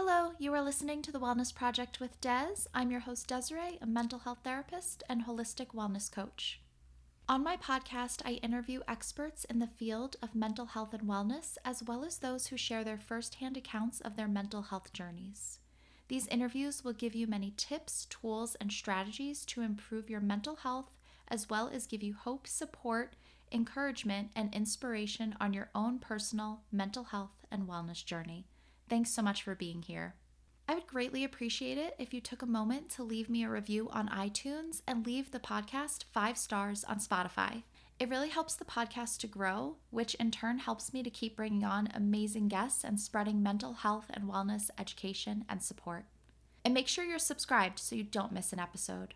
Hello, you are listening to the Wellness Project with Des. I'm your host, Desiree, a mental health therapist and holistic wellness coach. On my podcast, I interview experts in the field of mental health and wellness, as well as those who share their firsthand accounts of their mental health journeys. These interviews will give you many tips, tools, and strategies to improve your mental health, as well as give you hope, support, encouragement, and inspiration on your own personal mental health and wellness journey. Thanks so much for being here. I would greatly appreciate it if you took a moment to leave me a review on iTunes and leave the podcast 5 stars on Spotify. It really helps the podcast to grow, which in turn helps me to keep bringing on amazing guests and spreading mental health and wellness education and support. And make sure you're subscribed so you don't miss an episode.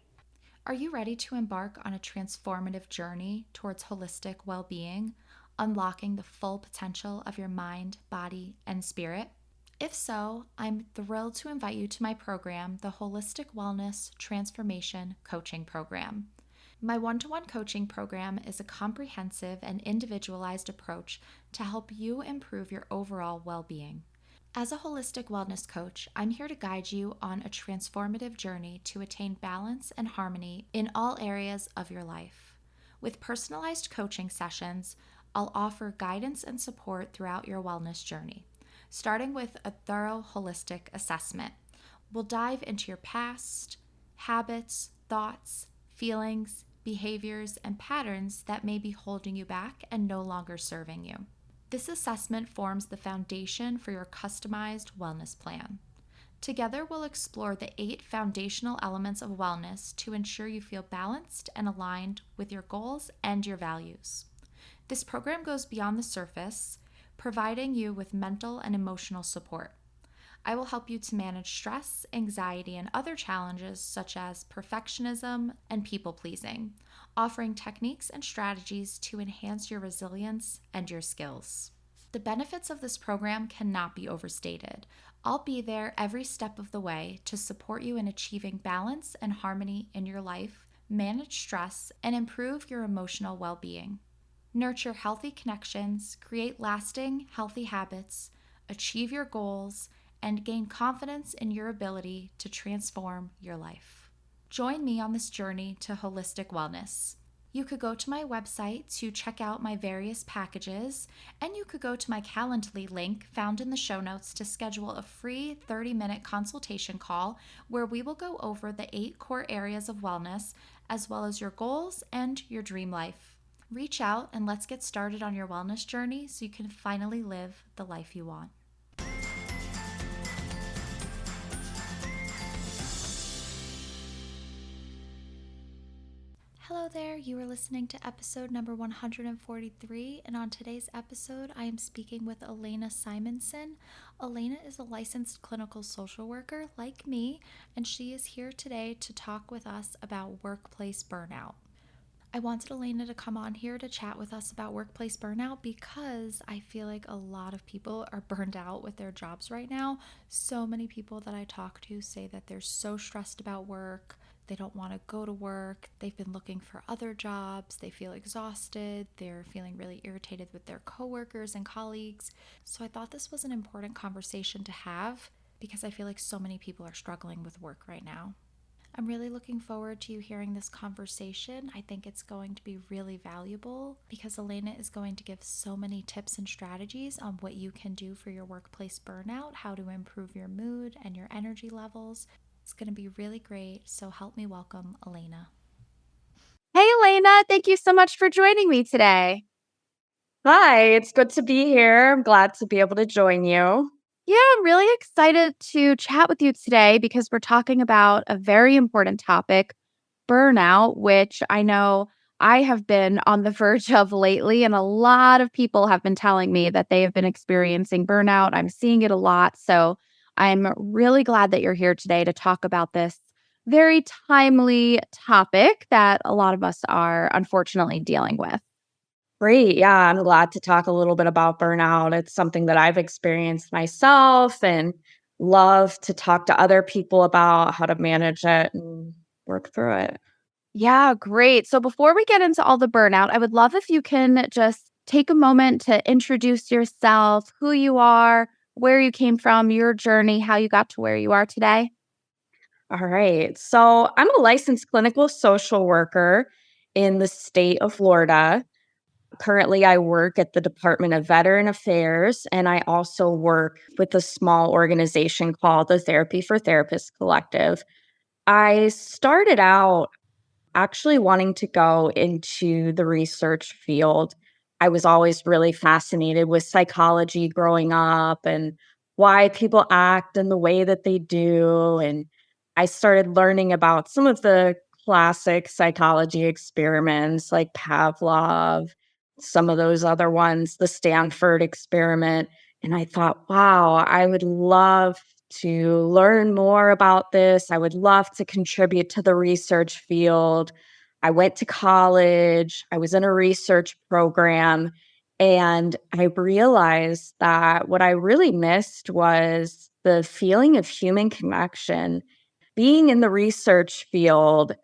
Are you ready to embark on a transformative journey towards holistic well-being, unlocking the full potential of your mind, body, and spirit? If so, I'm thrilled to invite you to my program, the Holistic Wellness Transformation Coaching Program. My one-to-one coaching program is a comprehensive and individualized approach to help you improve your overall well-being. As a holistic wellness coach, I'm here to guide you on a transformative journey to attain balance and harmony in all areas of your life. With personalized coaching sessions, I'll offer guidance and support throughout your wellness journey. Starting with a thorough holistic assessment. We'll dive into your past, habits, thoughts, feelings, behaviors, and patterns that may be holding you back and no longer serving you. This assessment forms the foundation for your customized wellness plan. Together, we'll explore the 8 foundational elements of wellness to ensure you feel balanced and aligned with your goals and your values. This program goes beyond the surface, providing you with mental and emotional support. I will help you to manage stress, anxiety, and other challenges such as perfectionism and people-pleasing, offering techniques and strategies to enhance your resilience and your skills. The benefits of this program cannot be overstated. I'll be there every step of the way to support you in achieving balance and harmony in your life, manage stress, and improve your emotional well-being. Nurture healthy connections, create lasting, healthy habits, achieve your goals, and gain confidence in your ability to transform your life. Join me on this journey to holistic wellness. You could go to my website to check out my various packages, and you could go to my Calendly link found in the show notes to schedule a free 30-minute consultation call where we will go over the 8 core areas of wellness, as well as your goals and your dream life. Reach out and let's get started on your wellness journey so you can finally live the life you want. Hello there, you are listening to episode number 143, and on today's episode, I am speaking with Elena Simonsen. Elena is a licensed clinical social worker like me, and she is here today to talk with us about workplace burnout. I wanted Elena to come on here to chat with us about workplace burnout because I feel like a lot of people are burned out with their jobs right now. So many people that I talk to say that they're so stressed about work. They don't want to go to work. They've been looking for other jobs. They feel exhausted. They're feeling really irritated with their coworkers and colleagues. So I thought this was an important conversation to have because I feel like so many people are struggling with work right now. I'm really looking forward to you hearing this conversation. I think it's going to be really valuable because Elena is going to give so many tips and strategies on what you can do for your workplace burnout, how to improve your mood and your energy levels. It's going to be really great, so help me welcome Elena. Hey, Elena, thank you so much for joining me today. Hi, it's good to be here. I'm glad to be able to join you. Yeah, I'm really excited to chat with you today because we're talking about a very important topic, burnout, which I know I have been on the verge of lately. And a lot of people have been telling me that they have been experiencing burnout. I'm seeing it a lot. So I'm really glad that you're here today to talk about this very timely topic that a lot of us are unfortunately dealing with. Great. Yeah, I'm glad to talk a little bit about burnout. It's something that I've experienced myself and love to talk to other people about how to manage it and work through it. Yeah, great. So before we get into all the burnout, I would love if you can just take a moment to introduce yourself, who you are, where you came from, your journey, how you got to where you are today? All right. So I'm a licensed clinical social worker in the state of Florida. Currently, I work at the Department of Veteran Affairs, and I also work with a small organization called the Therapy for Therapists Collective. I started out actually wanting to go into the research field. I was always really fascinated with psychology growing up and why people act in the way that they do. And I started learning about some of the classic psychology experiments like Pavlov, some of those other ones, the Stanford experiment. And I thought, wow, I would love to learn more about this. I would love to contribute to the research field. I went to college, I was in a research program, and I realized that what I really missed was the feeling of human connection. Being in the research field,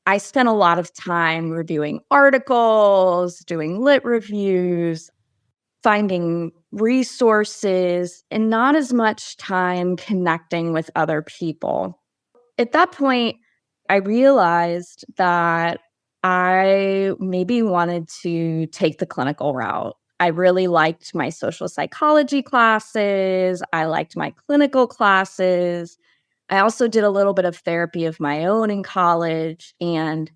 I spent a lot of time reviewing articles, doing lit reviews, finding resources, and not as much time connecting with other people. At that point, I realized that I maybe wanted to take the clinical route. I really liked my social psychology classes. I liked my clinical classes. I also did a little bit of therapy of my own in college, and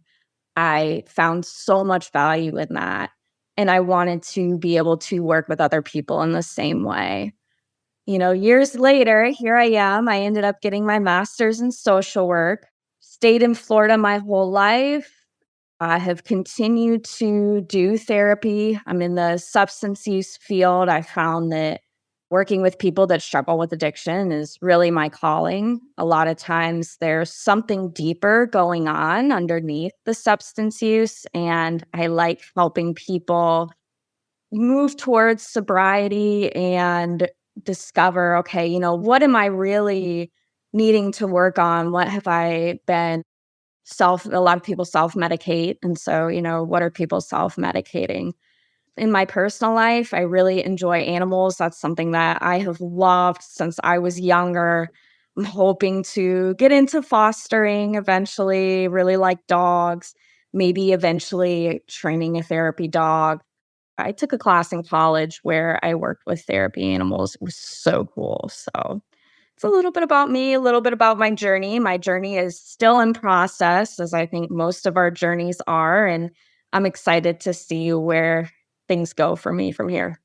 I found so much value in that. And I wanted to be able to work with other people in the same way. Years later, here I am. I ended up getting my master's in social work, stayed in Florida my whole life. I have continued to do therapy. I'm in the substance use field. I found that working with people that struggle with addiction is really my calling. A lot of times there's something deeper going on underneath the substance use, and I like helping people move towards sobriety and discover, okay, what am I really needing to work on? What have I been a lot of people self-medicate. And so, what are people self-medicating? In my personal life, I really enjoy animals. That's something that I have loved since I was younger. I'm hoping to get into fostering eventually, really like dogs, maybe eventually training a therapy dog. I took a class in college where I worked with therapy animals. It was so cool. So it's a little bit about me, a little bit about my journey. My journey is still in process, as I think most of our journeys are. And I'm excited to see where things go for me from here.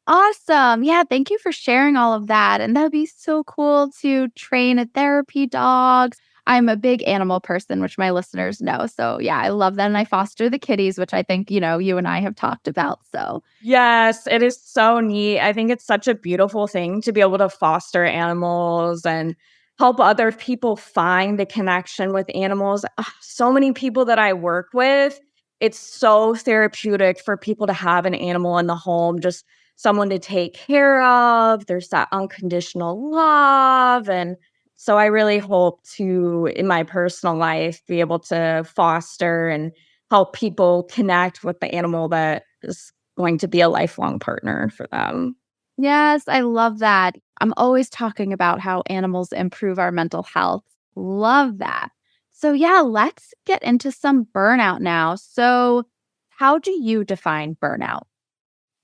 Awesome. Yeah, thank you for sharing all of that. And that'd be so cool to train a therapy dog. I'm a big animal person, which my listeners know. So, yeah, I love that. And I foster the kitties, which I think, you and I have talked about. So, Yes, it is so neat. I think it's such a beautiful thing to be able to foster animals and help other people find a connection with animals. So many people that I work with, it's so therapeutic for people to have an animal in the home, just someone to take care of. There's that unconditional love. And so I really hope to, in my personal life, be able to foster and help people connect with the animal that is going to be a lifelong partner for them. yes, I love that. I'm always talking about how animals improve our mental health. Love that. So, yeah, let's get into some burnout now. So, how do you define burnout?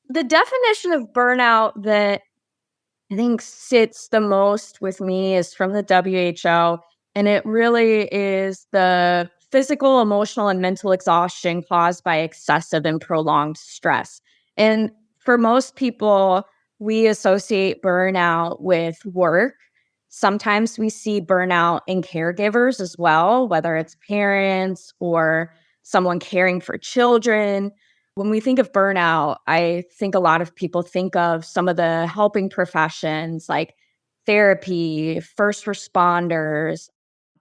The definition of burnout that I think sits the most with me is from the WHO, and it really is the physical, emotional, and mental exhaustion caused by excessive and prolonged stress. And for most people, we associate burnout with work. Sometimes we see burnout in caregivers as well, whether it's parents or someone caring for children. When we think of burnout, I think a lot of people think of some of the helping professions like therapy, first responders,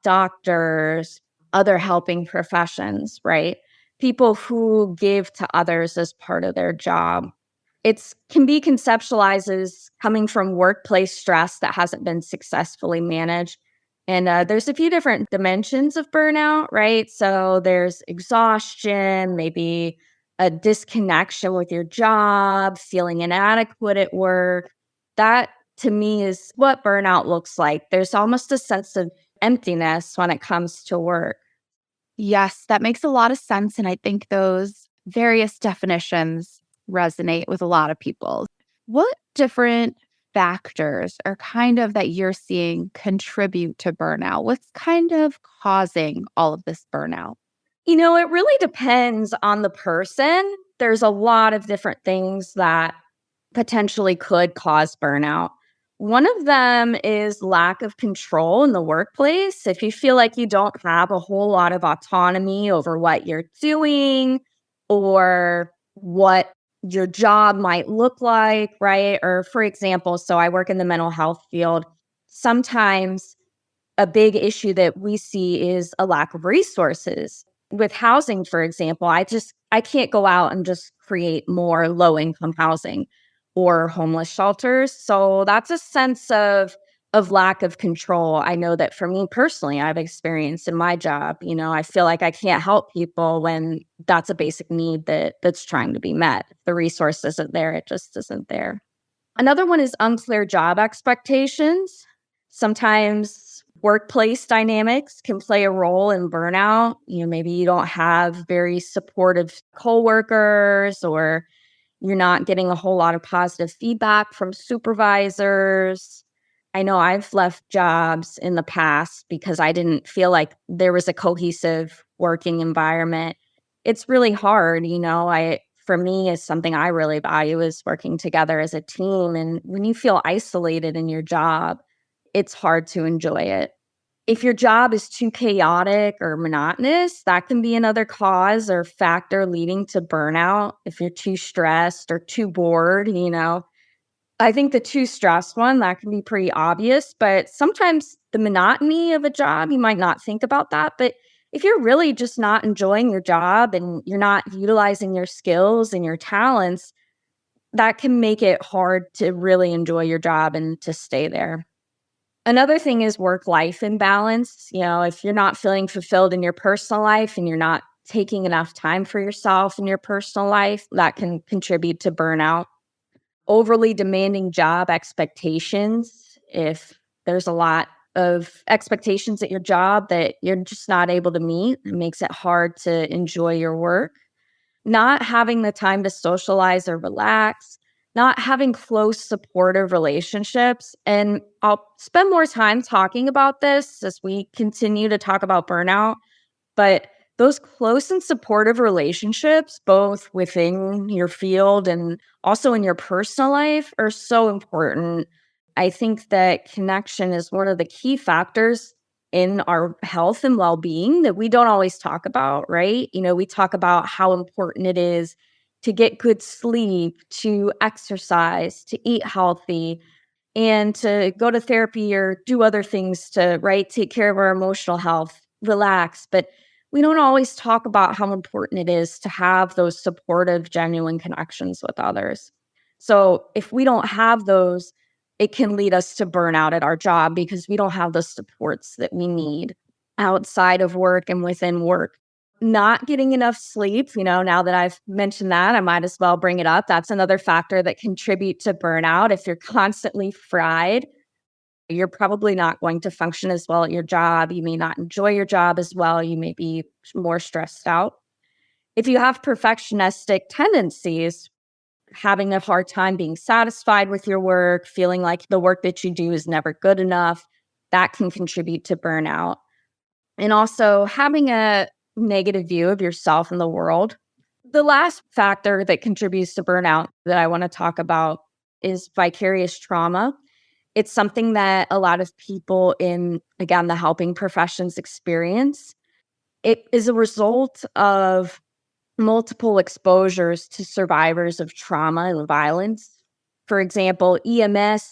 doctors, other helping professions, right? People who give to others as part of their job. It can be conceptualized as coming from workplace stress that hasn't been successfully managed. And there's a few different dimensions of burnout, right? So there's exhaustion, maybe a disconnection with your job, feeling inadequate at work. That to me is what burnout looks like. There's almost a sense of emptiness when it comes to work. Yes, that makes a lot of sense. And I think those various definitions resonate with a lot of people. What different factors are kind of that you're seeing contribute to burnout? What's kind of causing all of this burnout? It really depends on the person. There's a lot of different things that potentially could cause burnout. One of them is lack of control in the workplace. If you feel like you don't have a whole lot of autonomy over what you're doing or what your job might look like, right? Or, for example, so I work in the mental health field. Sometimes a big issue that we see is a lack of resources. With housing, for example, I can't go out and just create more low income housing or homeless shelters. So that's a sense of lack of control. I know that for me personally, I've experienced in my job. I feel like I can't help people when that's a basic need that's trying to be met. If the resource isn't there, it just isn't there. Another one is unclear job expectations. Sometimes workplace dynamics can play a role in burnout. Maybe you don't have very supportive coworkers, or you're not getting a whole lot of positive feedback from supervisors. I know I've left jobs in the past because I didn't feel like there was a cohesive working environment. It's really hard, for me, is something I really value is working together as a team. And when you feel isolated in your job, it's hard to enjoy it. If your job is too chaotic or monotonous, that can be another cause or factor leading to burnout. If you're too stressed or too bored, I think the too stressed one, that can be pretty obvious, but sometimes the monotony of a job, you might not think about that. But if you're really just not enjoying your job and you're not utilizing your skills and your talents, that can make it hard to really enjoy your job and to stay there. Another thing is work-life imbalance. If you're not feeling fulfilled in your personal life and you're not taking enough time for yourself in your personal life, that can contribute to burnout. Overly demanding job expectations. If there's a lot of expectations at your job that you're just not able to meet, it makes it hard to enjoy your work. Not having the time to socialize or relax, not having close supportive relationships. And I'll spend more time talking about this as we continue to talk about burnout. But those close and supportive relationships, both within your field and also in your personal life, are so important. I think that connection is one of the key factors in our health and well-being that we don't always talk about, right? We talk about how important it is to get good sleep, to exercise, to eat healthy, and to go to therapy or do other things to, right, take care of our emotional health, relax. But we don't always talk about how important it is to have those supportive, genuine connections with others. So if we don't have those, it can lead us to burnout at our job because we don't have the supports that we need outside of work and within work. Not getting enough sleep, now that I've mentioned that, I might as well bring it up. That's another factor that contribute to burnout. If you're constantly fried, you're probably not going to function as well at your job. You may not enjoy your job as well. You may be more stressed out. If you have perfectionistic tendencies, having a hard time being satisfied with your work, feeling like the work that you do is never good enough, that can contribute to burnout. And also having a negative view of yourself and the world. The last factor that contributes to burnout that I want to talk about is vicarious trauma. It's something that a lot of people in, again, the helping professions experience. It is a result of multiple exposures to survivors of trauma and violence. For example, EMS,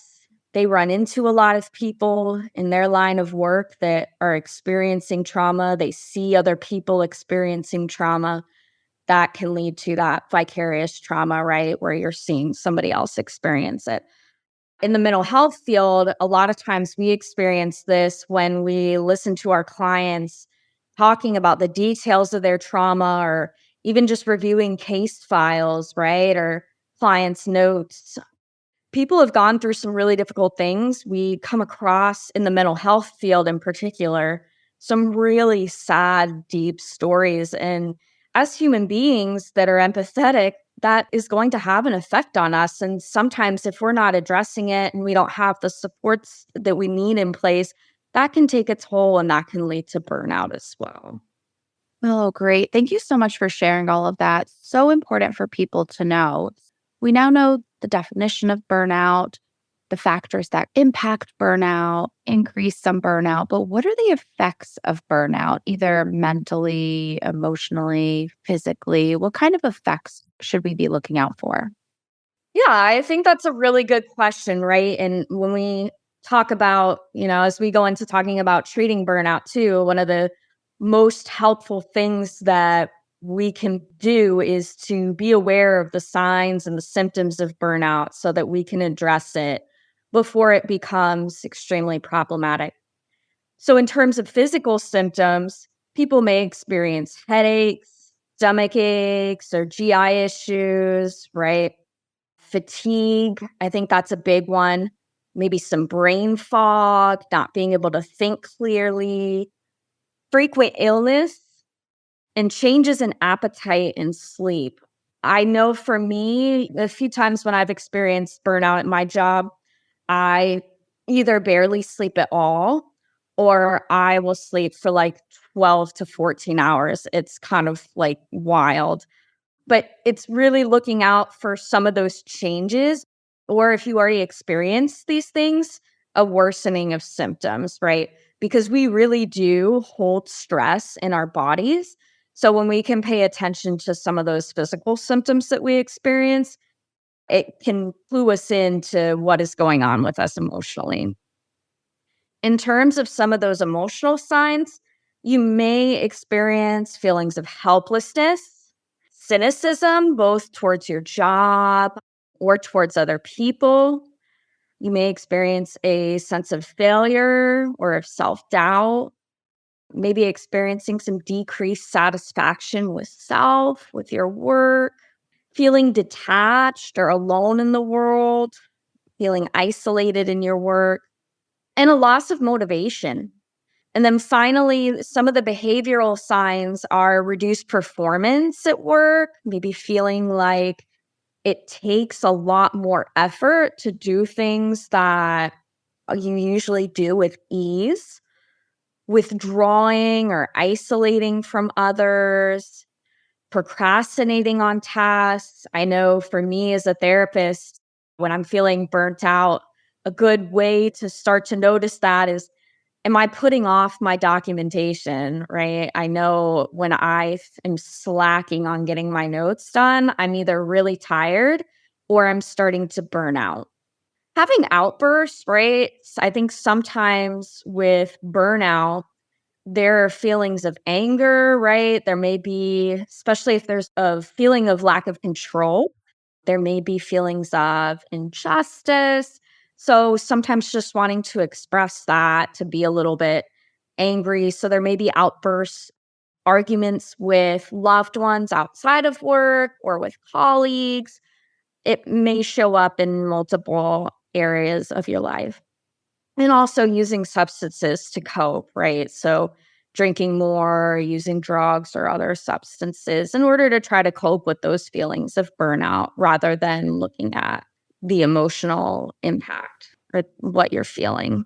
they run into a lot of people in their line of work that are experiencing trauma. They see other people experiencing trauma. That can lead to that vicarious trauma, right? Where you're seeing somebody else experience it. In the mental health field, a lot of times we experience this when we listen to our clients talking about the details of their trauma, or even just reviewing case files, right? Or clients' notes. people have gone through some really difficult things. We come across in the mental health field in particular, some really sad, deep stories. And as human beings that are empathetic, that is going to have an effect on us. And sometimes if we're not addressing it and we don't have the supports that we need in place, that can take a toll and that can lead to burnout as well. Oh, great. Thank you so much for sharing all of that. So important for people to know. We now know the definition of burnout, the factors that impact burnout, increase some burnout, but what are the effects of burnout, either mentally, emotionally, physically? What kind of effects should we be looking out for? Yeah, I think that's a really good question, right? And when we talk about, as we go into talking about treating burnout too, one of the most helpful things that we can do is to be aware of the signs and the symptoms of burnout so that we can address it before it becomes extremely problematic. So, in terms of physical symptoms, people may experience headaches, stomach aches, or GI issues, right? Fatigue, I think that's a big one. Maybe some brain fog, not being able to think clearly, frequent illness, and changes in appetite and sleep. I know for me, a few times when I've experienced burnout at my job, I either barely sleep at all or I will sleep for like 12 to 14 hours. It's kind of like wild. But it's really looking out for some of those changes, or if you already experienced these things, a worsening of symptoms, right? Because we really do hold stress in our bodies. So when we can pay attention to some of those physical symptoms that we experience, it can clue us into what is going on with us emotionally. In terms of some of those emotional signs, you may experience feelings of helplessness, cynicism, both towards your job or towards other people. You may experience a sense of failure or of self doubt, maybe experiencing some decreased satisfaction with self, with your work, feeling detached or alone in the world, feeling isolated in your work, and a loss of motivation. And then finally, some of the behavioral signs are reduced performance at work, maybe feeling like it takes a lot more effort to do things that you usually do with ease, withdrawing or isolating from others, procrastinating on tasks. I know for me as a therapist, when I'm feeling burnt out, a good way to start to notice that is, am I putting off my documentation, right? I know when I am slacking on getting my notes done, I'm either really tired or I'm starting to burn out. Having outbursts, right? I think sometimes with burnout, there are feelings of anger, right? There may be, especially if there's a feeling of lack of control, there may be feelings of injustice. So sometimes just wanting to express that, to be a little bit angry. So there may be outbursts, arguments with loved ones outside of work or with colleagues. It may show up in multiple areas of your life. And also using substances to cope, right? So drinking more, using drugs or other substances in order to try to cope with those feelings of burnout rather than looking at the emotional impact or what you're feeling.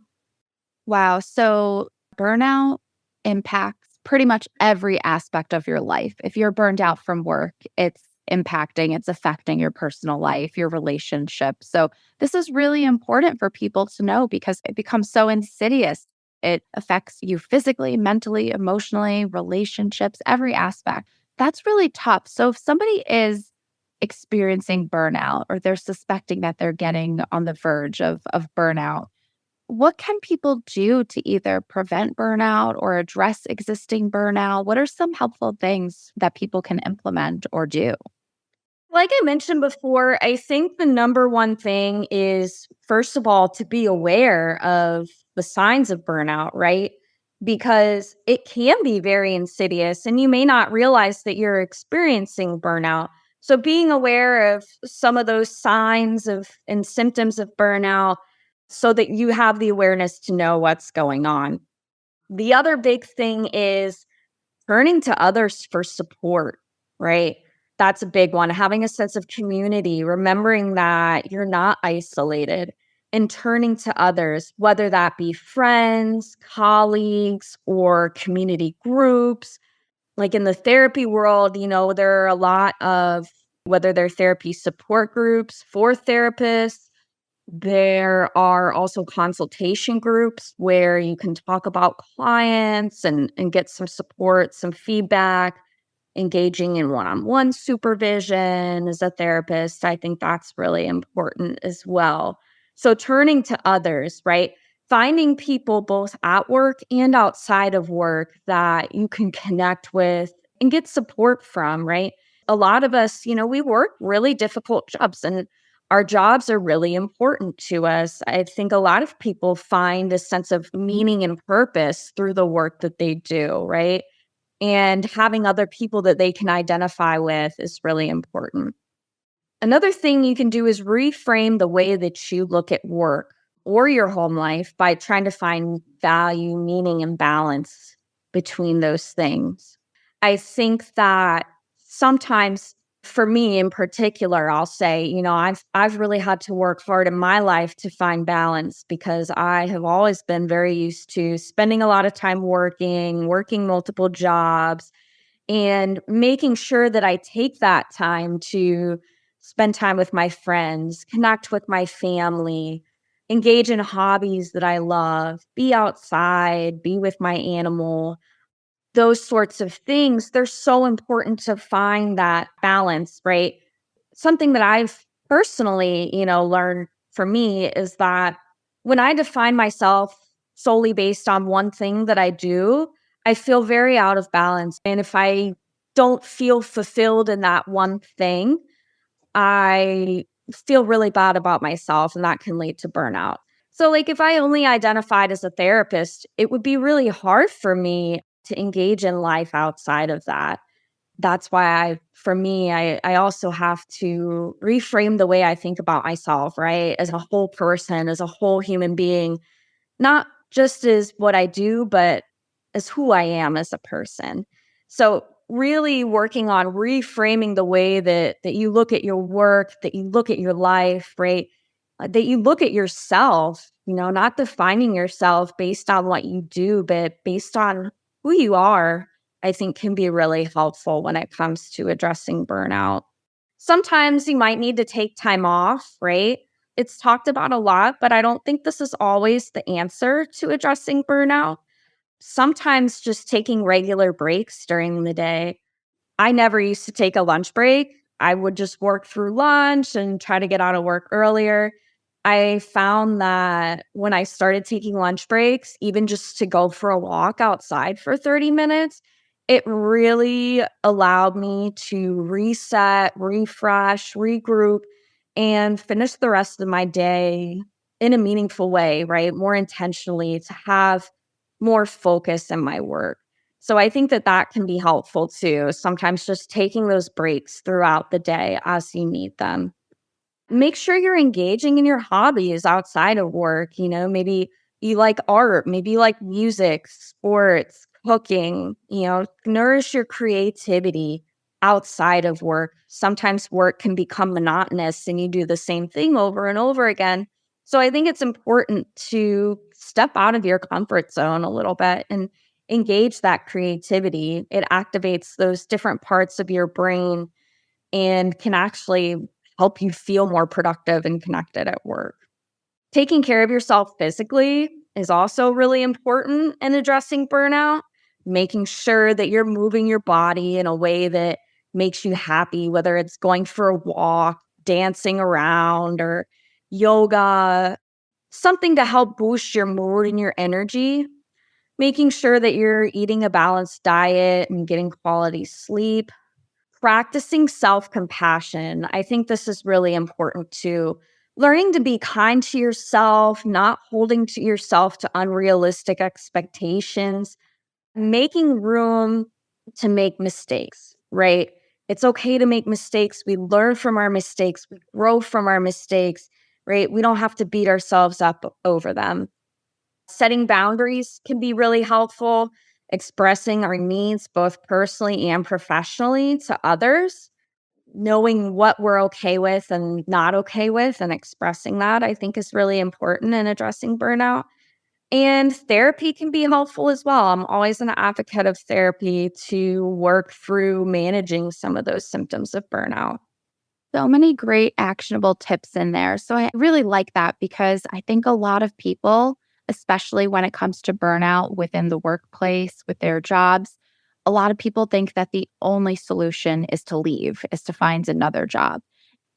Wow. So burnout impacts pretty much every aspect of your life. If you're burned out from work, it's affecting your personal life, your relationship. So this is really important for people to know because it becomes so insidious. It affects you physically, mentally, emotionally, relationships, every aspect. That's really tough. So if somebody is experiencing burnout or they're suspecting that they're getting on the verge of burnout, what can people do to either prevent burnout or address existing burnout? What are some helpful things that people can implement or do? Like I mentioned before, I think the number one thing is, first of all, to be aware of the signs of burnout, right? Because it can be very insidious and you may not realize that you're experiencing burnout. So being aware of some of those signs of and symptoms of burnout so that you have the awareness to know what's going on. The other big thing is turning to others for support, right? That's a big one. Having a sense of community, remembering that you're not isolated, and turning to others, whether that be friends, colleagues, or community groups. Like in the therapy world, there are a lot of whether they're therapy support groups for therapists. There are also consultation groups where you can talk about clients and get some support, some feedback, engaging in one-on-one supervision as a therapist. I think that's really important as well. So turning to others, right? Finding people both at work and outside of work that you can connect with and get support from, right? A lot of us, we work really difficult jobs and our jobs are really important to us. I think a lot of people find a sense of meaning and purpose through the work that they do, right? And having other people that they can identify with is really important. Another thing you can do is reframe the way that you look at work or your home life by trying to find value, meaning, and balance between those things. I think that sometimes for me in particular, I'll say, I've really had to work hard in my life to find balance because I have always been very used to spending a lot of time working multiple jobs, and making sure that I take that time to spend time with my friends, connect with my family, engage in hobbies that I love, be outside, be with my animal, those sorts of things. They're so important to find that balance, right? Something that I've personally, learned for me is that when I define myself solely based on one thing that I do, I feel very out of balance. And if I don't feel fulfilled in that one thing, I feel really bad about myself, and that can lead to burnout. So, like, if I only identified as a therapist, it would be really hard for me to engage in life outside of that. That's why for me, I also have to reframe the way I think about myself, right? As a whole person, as a whole human being, not just as what I do, but as who I am as a person. So really working on reframing the way that you look at your work, that you look at your life, right? That you look at yourself, not defining yourself based on what you do, but based on who you are, I think can be really helpful when it comes to addressing burnout. Sometimes you might need to take time off, right? It's talked about a lot, but I don't think this is always the answer to addressing burnout. Sometimes just taking regular breaks during the day. I never used to take a lunch break. I would just work through lunch and try to get out of work earlier. I found that when I started taking lunch breaks, even just to go for a walk outside for 30 minutes, it really allowed me to reset, refresh, regroup, and finish the rest of my day in a meaningful way, right? More intentionally, to have more focus in my work. So I think that can be helpful too. Sometimes just taking those breaks throughout the day as you need them. Make sure you're engaging in your hobbies outside of work. Maybe you like art, maybe you like music, sports, cooking, nourish your creativity outside of work. Sometimes work can become monotonous and you do the same thing over and over again. So I think it's important to step out of your comfort zone a little bit and engage that creativity. It activates those different parts of your brain and can actually help you feel more productive and connected at work. Taking care of yourself physically is also really important in addressing burnout, making sure that you're moving your body in a way that makes you happy, whether it's going for a walk, dancing around, or yoga, something to help boost your mood and your energy, making sure that you're eating a balanced diet and getting quality sleep. Practicing self-compassion. I think this is really important too. Learning to be kind to yourself, not holding to yourself to unrealistic expectations, making room to make mistakes, right? It's okay to make mistakes. We learn from our mistakes. We grow from our mistakes, right? We don't have to beat ourselves up over them. Setting boundaries can be really helpful, expressing our needs both personally and professionally to others, knowing what we're okay with and not okay with, and expressing that, I think, is really important in addressing burnout. And therapy can be helpful as well. I'm always an advocate of therapy to work through managing some of those symptoms of burnout. So many great actionable tips in there. So I really like that because I think a lot of people, especially when it comes to burnout within the workplace, with their jobs, a lot of people think that the only solution is to leave, is to find another job.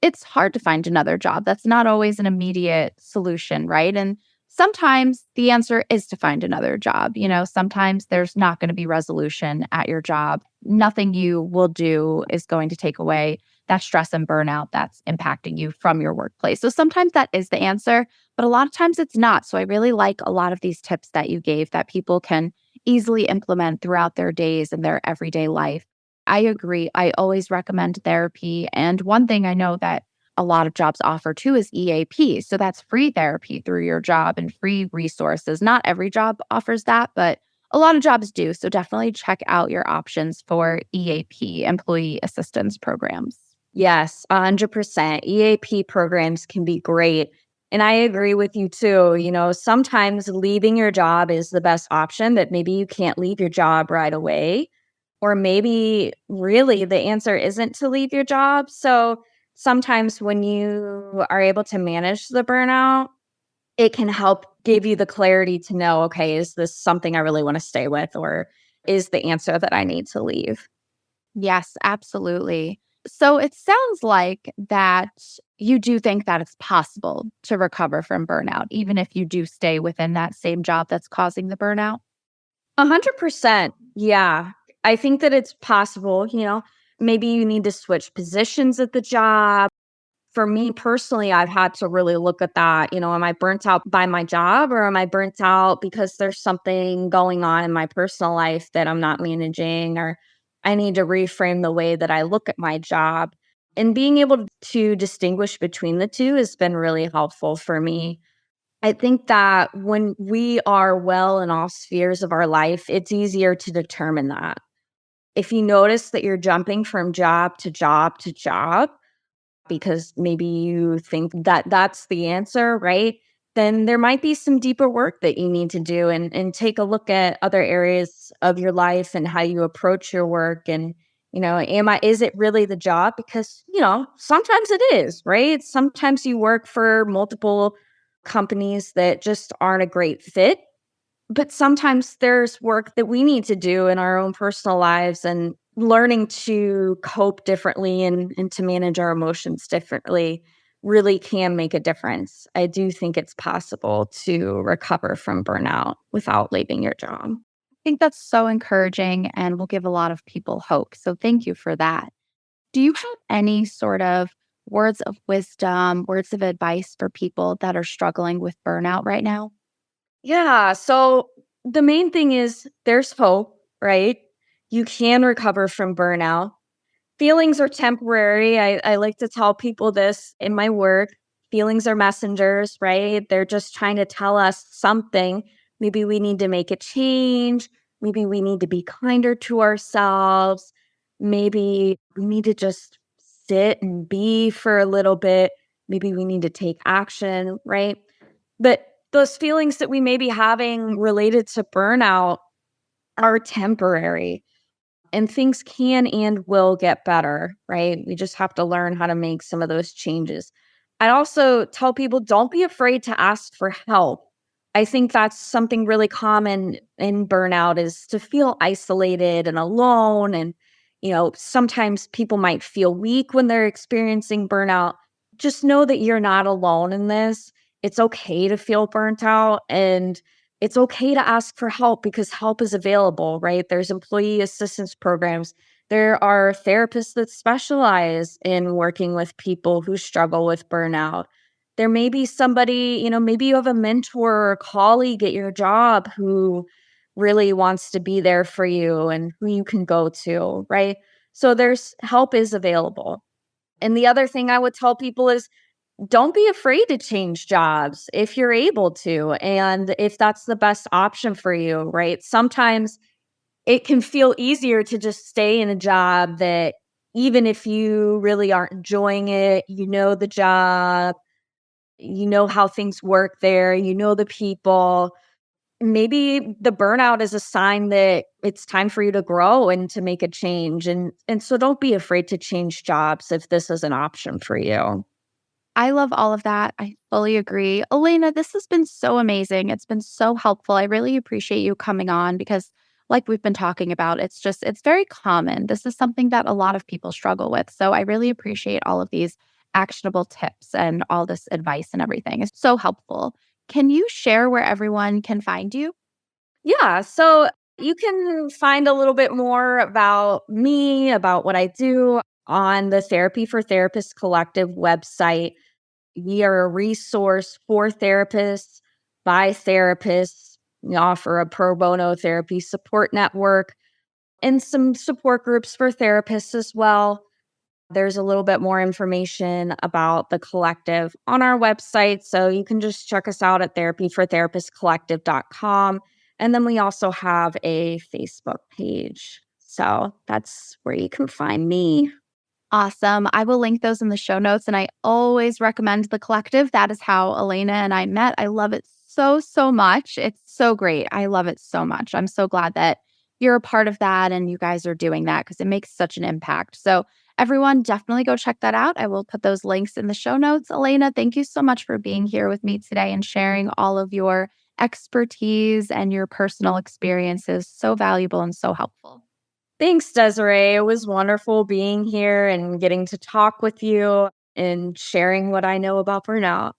It's hard to find another job. That's not always an immediate solution, right? And sometimes the answer is to find another job. Sometimes there's not going to be resolution at your job. Nothing you will do is going to take away that stress and burnout that's impacting you from your workplace. So sometimes that is the answer, but a lot of times it's not. So I really like a lot of these tips that you gave that people can easily implement throughout their days and their everyday life. I agree. I always recommend therapy. And one thing I know that a lot of jobs offer too is EAP. So that's free therapy through your job and free resources. Not every job offers that, but a lot of jobs do. So definitely check out your options for EAP, employee assistance programs. Yes, 100%. EAP programs can be great. And I agree with you too. Sometimes leaving your job is the best option, but maybe you can't leave your job right away. Or maybe really the answer isn't to leave your job. So sometimes when you are able to manage the burnout, it can help give you the clarity to know, okay, is this something I really want to stay with? Or is the answer that I need to leave? Yes, absolutely. So it sounds like that you do think that it's possible to recover from burnout, even if you do stay within that same job that's causing the burnout. 100%. Yeah. I think that it's possible, maybe you need to switch positions at the job. For me personally, I've had to really look at that. Am I burnt out by my job, or am I burnt out because there's something going on in my personal life that I'm not managing, or I need to reframe the way that I look at my job. And being able to distinguish between the two has been really helpful for me. I think that when we are well in all spheres of our life, it's easier to determine that. If you notice that you're jumping from job to job to job, because maybe you think that that's the answer, right? Then there might be some deeper work that you need to do, and take a look at other areas of your life and how you approach your work. And, is it really the job? Because, sometimes it is, right? Sometimes you work for multiple companies that just aren't a great fit. But sometimes there's work that we need to do in our own personal lives, and learning to cope differently and to manage our emotions differently really can make a difference. I do think it's possible to recover from burnout without leaving your job. I think that's so encouraging and will give a lot of people hope. So thank you for that. Do you have any sort of words of wisdom, words of advice for people that are struggling with burnout right now? Yeah. So the main thing is there's hope, right? You can recover from burnout. Feelings are temporary. I like to tell people this in my work. Feelings are messengers, right? They're just trying to tell us something. Maybe we need to make a change. Maybe we need to be kinder to ourselves. Maybe we need to just sit and be for a little bit. Maybe we need to take action, right? But those feelings that we may be having related to burnout are temporary, and things can and will get better, right? We just have to learn how to make some of those changes. I also tell people, don't be afraid to ask for help. I think that's something really common in burnout, is to feel isolated and alone. And, sometimes people might feel weak when they're experiencing burnout. Just know that you're not alone in this. It's okay to feel burnt out, and it's okay to ask for help, because help is available, right? There's employee assistance programs. There are therapists that specialize in working with people who struggle with burnout. There may be somebody, maybe you have a mentor or a colleague at your job who really wants to be there for you and who you can go to, right? So there's help is available. And the other thing I would tell people is don't be afraid to change jobs if you're able to, and if that's the best option for you, right? Sometimes it can feel easier to just stay in a job that even if you really aren't enjoying it, you know the job, you know how things work there, you know the people. Maybe the burnout is a sign that it's time for you to grow and to make a change. And so don't be afraid to change jobs if this is an option for you. I love all of that. I fully agree. Elena, this has been so amazing. It's been so helpful. I really appreciate you coming on because, like we've been talking about, it's very common. This is something that a lot of people struggle with. So I really appreciate all of these actionable tips and all this advice and everything. It's so helpful. Can you share where everyone can find you? Yeah. So you can find a little bit more about me, about what I do on the Therapy for Therapists Collective website. We are a resource for therapists, by therapists. We offer a pro bono therapy support network and some support groups for therapists as well. There's a little bit more information about the collective on our website. So you can just check us out at therapyfortherapistcollective.com. And then we also have a Facebook page. So that's where you can find me. Awesome. I will link those in the show notes. And I always recommend the collective. That is how Elena and I met. I love it so, so much. It's so great. I love it so much. I'm so glad that you're a part of that and you guys are doing that because it makes such an impact. So, everyone, definitely go check that out. I will put those links in the show notes. Elena, thank you so much for being here with me today and sharing all of your expertise and your personal experiences. So valuable and so helpful. Thanks, Desiree. It was wonderful being here and getting to talk with you and sharing what I know about burnout.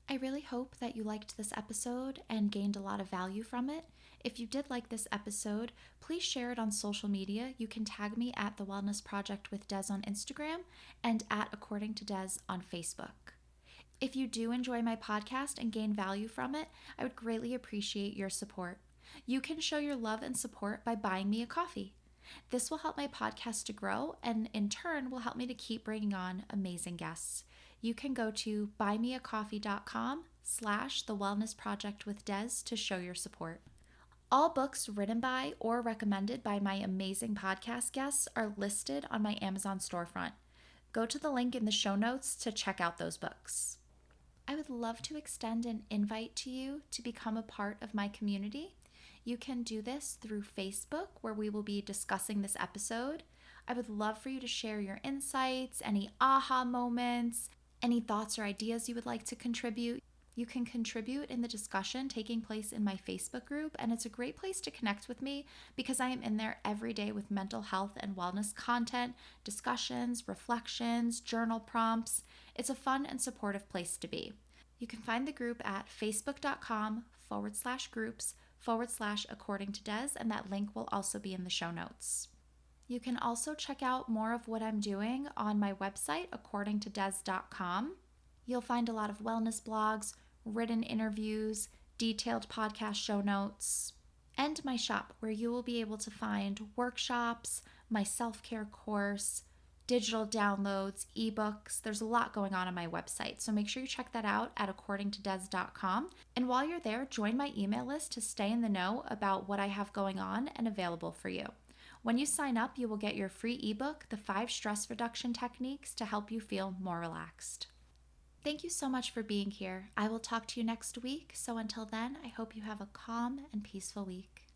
I really hope that you liked this episode and gained a lot of value from it. If you did like this episode, please share it on social media. You can tag me at The Wellness Project with Des on Instagram and at According to Des on Facebook. If you do enjoy my podcast and gain value from it, I would greatly appreciate your support. You can show your love and support by buying me a coffee. This will help my podcast to grow and in turn will help me to keep bringing on amazing guests. You can go to buymeacoffee.com/The Wellness Project with Des to show your support. All books written by or recommended by my amazing podcast guests are listed on my Amazon storefront. Go to the link in the show notes to check out those books. I would love to extend an invite to you to become a part of my community. You can do this through Facebook, where we will be discussing this episode. I would love for you to share your insights, any aha moments, any thoughts or ideas you would like to contribute. You can contribute in the discussion taking place in my Facebook group, and it's a great place to connect with me because I am in there every day with mental health and wellness content, discussions, reflections, journal prompts. It's a fun and supportive place to be. You can find the group at facebook.com/groups/according to Des, and that link will also be in the show notes. You can also check out more of what I'm doing on my website, accordingtodes.com. You'll find a lot of wellness blogs, written interviews, detailed podcast show notes, and my shop, where you will be able to find workshops, my self-care course, digital downloads, ebooks. There's a lot going on my website, so make sure you check that out at accordingtodes.com. And while you're there, join my email list to stay in the know about what I have going on and available for you. When you sign up, you will get your free ebook, The 5 Stress Reduction Techniques to help you feel more relaxed. Thank you so much for being here. I will talk to you next week. So until then, I hope you have a calm and peaceful week.